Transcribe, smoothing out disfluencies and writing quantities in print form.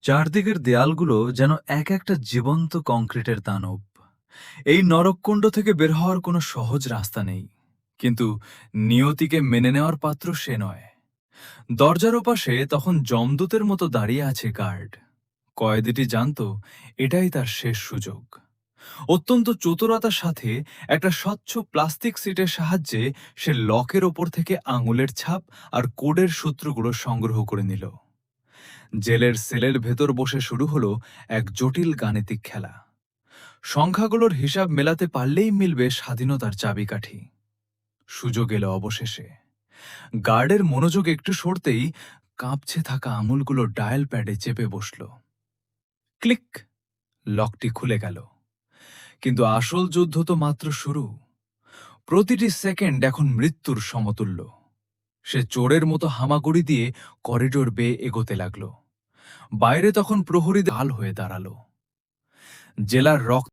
চারদিকের দেয়ালগুলো যেন এক একটা জীবন্ত কংক্রিটের দানব। এই নরককুণ্ড থেকে বের হওয়ার কোনো সহজ রাস্তা নেই, কিন্তু নিয়তিকে মেনে নেওয়ার পাত্র সে নয়। দরজার ওপাশে তখন যমদূতের মতো দাঁড়িয়ে আছে গার্ড। কয়েদিটি জানত এটাই তার শেষ সুযোগ। অত্যন্ত চতুরতার সাথে একটা স্বচ্ছ প্লাস্টিক সিটের সাহায্যে সে লকের ওপর থেকে আঙুলের ছাপ আর কোডের সূত্রগুলো সংগ্রহ করে নিল। জেলের সেলের ভেতর বসে শুরু হলো এক জটিল গাণিতিক খেলা। সংখ্যাগুলোর হিসাব মেলাতে পারলেই মিলবে স্বাধীনতার চাবিকাঠি। সুযোগ এলো অবশেষে। গার্ডের মনোযোগ একটু সরতেই কাঁপছে থাকা আঙুলগুলো ডায়াল প্যাডে চেপে বসল। ক্লিক! লকটি খুলে গেল। কিন্তু আসল যুদ্ধ তো মাত্র শুরু। প্রতিটি সেকেন্ড এখন মৃত্যুর সমতুল্য। সে চোরের মতো হামাগুড়ি দিয়ে করিডোর বেয়ে এগোতে লাগল। বাইরে তখন প্রহরীদের ঢাল হয়ে দাঁড়ালো। জেলার রক্ত